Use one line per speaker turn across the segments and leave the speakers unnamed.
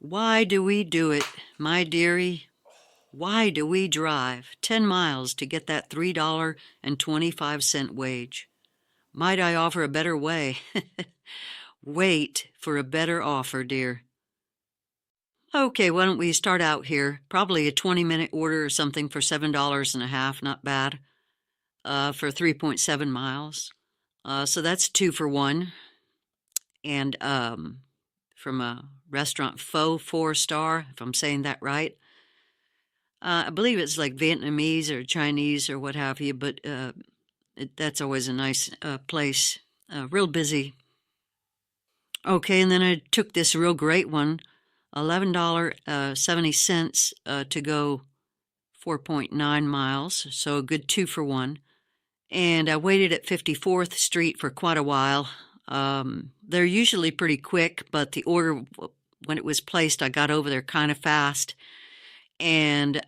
Why do we do it, my dearie? Why do we drive 10 miles to get that $3.25 wage? Might I offer a better way? Wait for a better offer, dear. Okay, why don't we start out here? Probably a 20-minute order or something for $7 and a half, not bad, for 3.7 miles. So that's 2 for 1. And from a restaurant Pho 4 Star, if I'm saying that right. I believe it's like Vietnamese or Chinese or what have you, but that's always a nice place. Real busy. Okay, and then I took this real great one, $11.70 to go 4.9 miles, so a good 2 for 1. And I waited at 54th Street for quite a while. They're usually pretty quick, but the order, when it was placed, I got over there kind of fast. And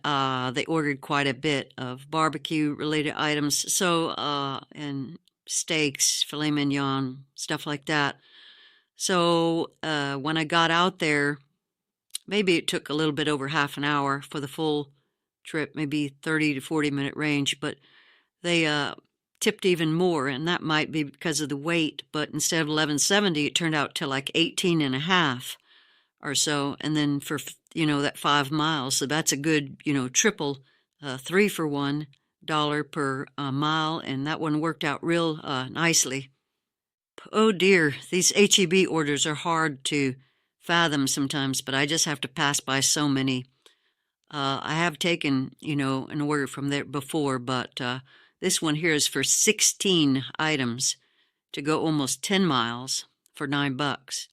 they ordered quite a bit of barbecue-related items, so and steaks, filet mignon, stuff like that. So when I got out there, maybe it took a little bit over half an hour for the full trip, maybe 30 to 40-minute range, but they tipped even more, and that might be because of the weight, but instead of 11.70, it turned out to like 18 and a half or so, and then for that 5 miles, so that's a good triple 3 for $1 per mile, and that one worked out real nicely. Oh dear, these HEB orders are hard to fathom sometimes, but I just have to pass by so many. I have taken an order from there before, but this one here is for 16 items to go almost 10 miles for $9.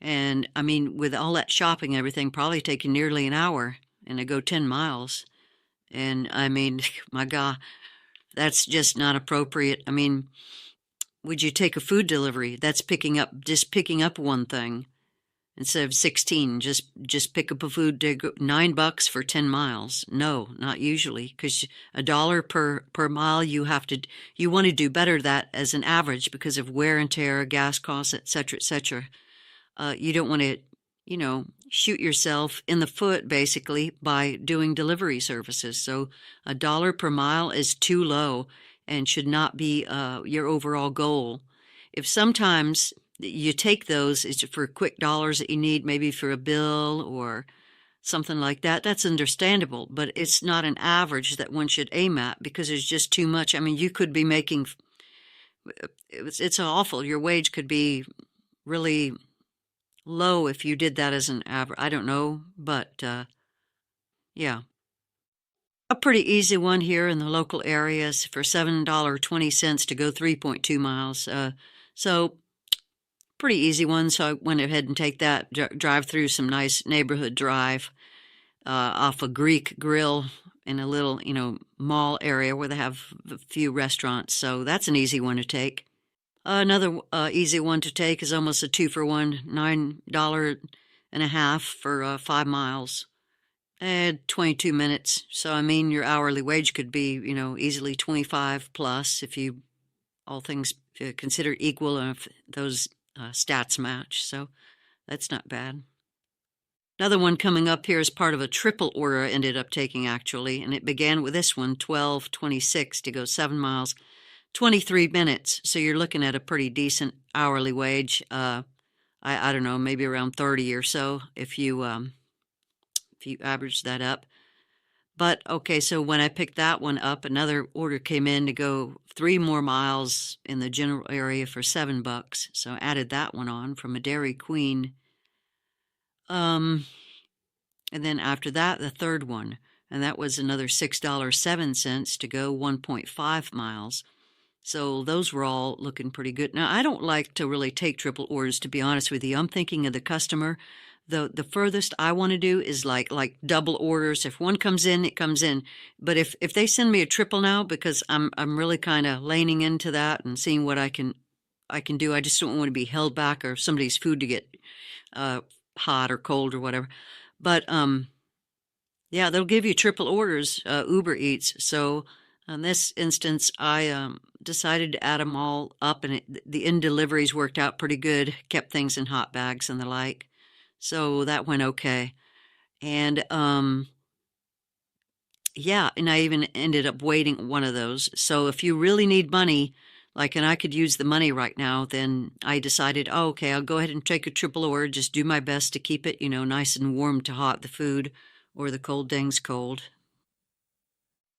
And I mean, with all that shopping and everything, probably taking nearly an hour, and to go 10 miles. And I mean, my God, that's just not appropriate. I mean, would you take a food delivery? That's just picking up one thing instead of 16. Just pick up a food to go $9 for 10 miles. No, not usually, because $1 per mile, you want to do better that as an average because of wear and tear, gas costs, et cetera, et cetera. You don't want to, shoot yourself in the foot basically by doing delivery services. So $1 per mile is too low and should not be your overall goal. If sometimes you take those it's for quick dollars that you need, maybe for a bill or something like that, that's understandable, but it's not an average that one should aim at because there's just too much. I mean, you could be making, it's awful. Your wage could be really low if you did that as an average. I don't know, but yeah. A pretty easy one here in the local areas for $7.20 to go 3.2 miles. So pretty easy one. So I went ahead and take that, drive through some nice neighborhood drive off a Greek grill in a little, mall area where they have a few restaurants. So that's an easy one to take. Another easy one to take is almost a 2 for 1, $9.50 for 5 miles. 22 minutes. So, I mean, your hourly wage could be, easily 25 plus if you, all things considered equal and if those stats match. So that's not bad. Another one coming up here is part of a triple order I ended up taking actually, and it began with this one, 12.26 to go 7 miles. 23 minutes, so you're looking at a pretty decent hourly wage. I don't know, maybe around 30 or so if you average that up. But okay, so when I picked that one up, another order came in to go 3 more miles in the general area for $7. So I added that one on from a Dairy Queen. And then after that, the third one, and that was another $6.07 to go 1.5 miles. So those were all looking pretty good. Now, I don't like to really take triple orders, to be honest with you. I'm thinking of the customer. The furthest I want to do is like double orders. If one comes in, it comes in. But if they send me a triple now, because I'm really kind of leaning into that and seeing what I can do. I just don't want to be held back or somebody's food to get hot or cold or whatever. But yeah, they'll give you triple orders, Uber Eats. So in this instance, I decided to add them all up, and the in deliveries worked out pretty good, kept things in hot bags and the like. So that went okay. And yeah, and I even ended up waiting one of those. So if you really need money, like, and I could use the money right now, then I decided, oh, okay, I'll go ahead and take a triple order, just do my best to keep it, nice and warm to hot, the food, or the cold things cold.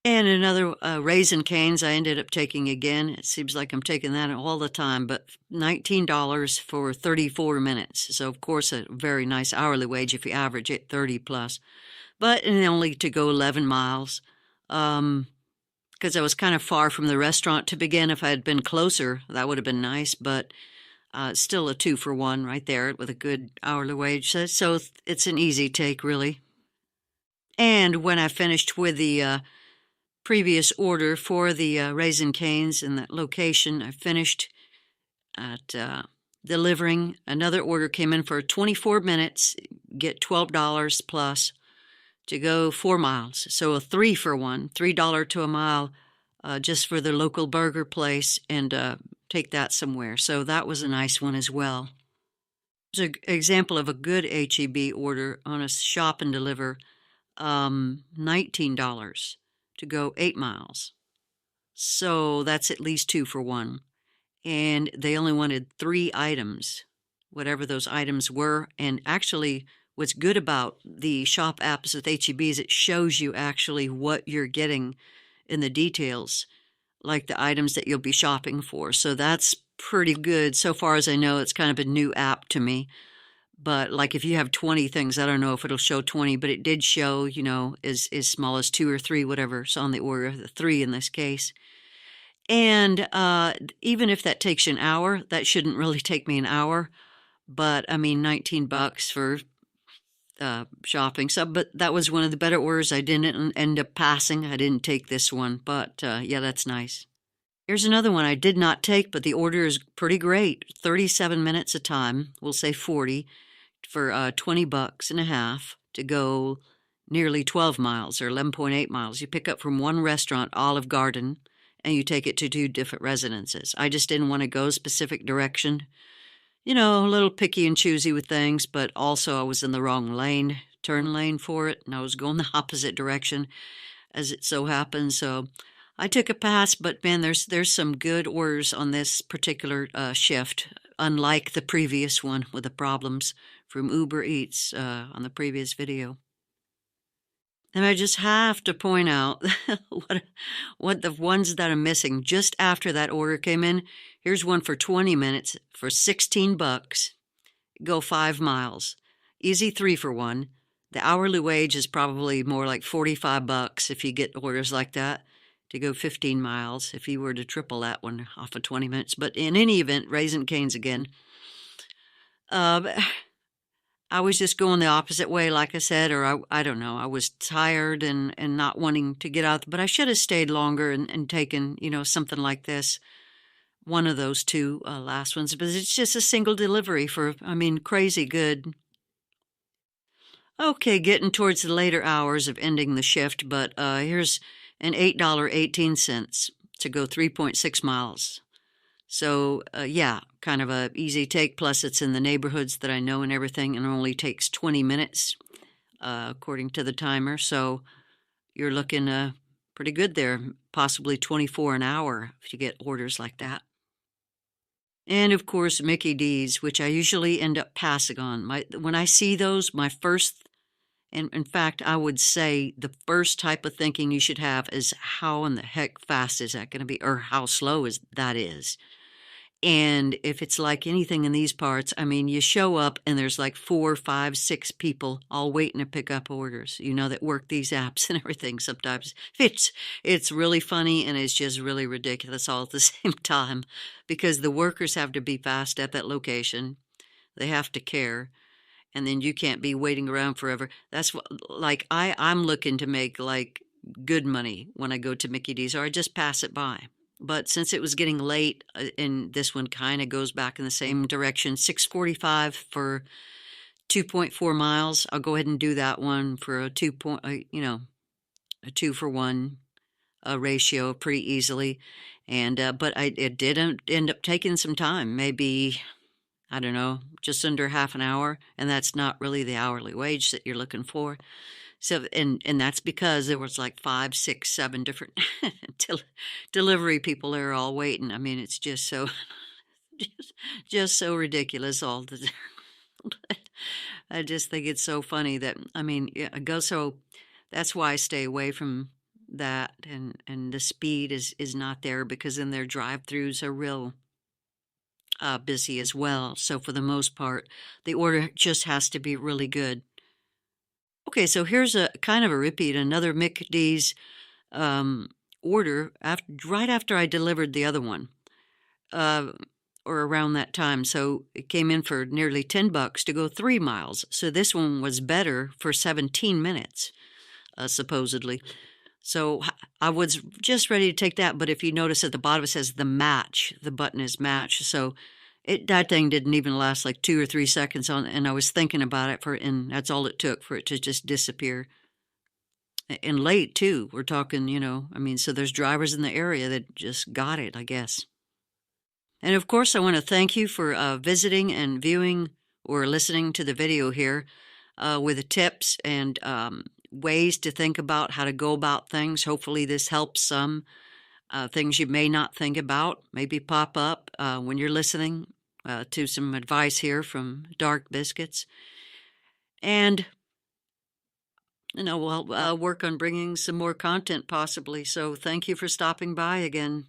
And another Raisin Canes I ended up taking again. It seems like I'm taking that all the time, but $19 for 34 minutes. So, of course, a very nice hourly wage if you average it 30 plus. But and only to go 11 miles because I was kind of far from the restaurant to begin. If I had been closer, that would have been nice, but still a 2 for 1 right there with a good hourly wage. So it's an easy take, really. And when I finished with the previous order for the Raisin Canes in that location, I finished at delivering. Another order came in for 24 minutes, get $12 plus to go 4 miles. So a 3 for 1, $3 to a mile just for the local burger place and take that somewhere. So that was a nice one as well. It's an example of a good HEB order on a shop and deliver, $19 to go 8 miles. So that's at least 2 for 1. And they only wanted 3 items, whatever those items were. And actually, what's good about the shop apps with HEB is it shows you actually what you're getting in the details, like the items that you'll be shopping for. So that's pretty good. So far as I know, it's kind of a new app to me. But like if you have 20 things, I don't know if it'll show 20, but it did show, as small as 2 or 3, whatever's on the order, the 3 in this case. And even if that takes you an hour, that shouldn't really take me an hour. But I mean, $19 for shopping. So, but that was one of the better orders. I didn't end up passing. I didn't take this one, but yeah, that's nice. Here's another one I did not take, but the order is pretty great. 37 minutes a time. We'll say 40 for $20.50 to go nearly 12 miles or 11.8 miles. You pick up from one restaurant, Olive Garden, and you take it to 2 different residences. I just didn't want to go a specific direction. A little picky and choosy with things, but also I was in the wrong turn lane for it, and I was going the opposite direction as it so happened. So I took a pass, but man, there's some good orders on this particular shift, unlike the previous one with the problems from Uber Eats on the previous video. And I just have to point out what the ones that I'm missing just after that order came in. Here's one for 20 minutes for $16. Go 5 miles. Easy 3 for 1. The hourly wage is probably more like $45 if you get orders like that to go 15 miles if you were to triple that one off of 20 minutes. But in any event, Raisin Canes again. I was just going the opposite way, like I said, or I don't know. I was tired and not wanting to get out, but I should have stayed longer and taken, something like this, one of those 2 last ones. But it's just a single delivery for, crazy good. Okay, getting towards the later hours of ending the shift, but here's an $8.18 to go 3.6 miles. So, yeah, kind of a easy take. Plus, it's in the neighborhoods that I know and everything, and it only takes 20 minutes, according to the timer. So you're looking pretty good there, possibly 24 an hour if you get orders like that. And, of course, Mickey D's, which I usually end up passing on. When I see those, my first, and in fact, I would say the first type of thinking you should have is how in the heck fast is that going to be, or how slow is that is. And if it's like anything in these parts, you show up and there's like 4, 5, 6 people all waiting to pick up orders, that work these apps and everything sometimes. It's really funny and it's just really ridiculous all at the same time because the workers have to be fast at that location. They have to care. And then you can't be waiting around forever. That's what, like, I'm looking to make like good money when I go to Mickey D's or I just pass it by. But since it was getting late, and this one kind of goes back in the same direction, $6.45 for 2.4 miles. I'll go ahead and do that one for a 2-for-1 ratio pretty easily. And but it did end up taking some time, maybe I don't know, just under half an hour, and that's not really the hourly wage that you're looking for. So, and that's because there was like 5, 6, 7 different del delivery people there all waiting. I mean, it's just so just just so ridiculous all the I just think it's so funny that I mean, yeah, I go so that's why I stay away from that, and the speed is not there because then their drive-throughs are real busy as well. So for the most part, the order just has to be really good. Okay, so here's a kind of a repeat, another McD's um, order after right after I delivered the other one, uh, or around that time. So it came in for nearly $10 to go 3 miles. So this one was better for 17 minutes, supposedly. So I was just ready to take that, but if you notice at the bottom it says the match, the button is match. So that thing didn't even last like 2 or 3 seconds on, and I was thinking about it and that's all it took for it to just disappear. And late too. We're talking, I mean, so there's drivers in the area that just got it, I guess. And of course, I want to thank you for visiting and viewing or listening to the video here with the tips and ways to think about how to go about things. Hopefully, this helps some things you may not think about, maybe pop up when you're listening to some advice here from Dark Biscuits. And, we'll work on bringing some more content possibly. So thank you for stopping by again.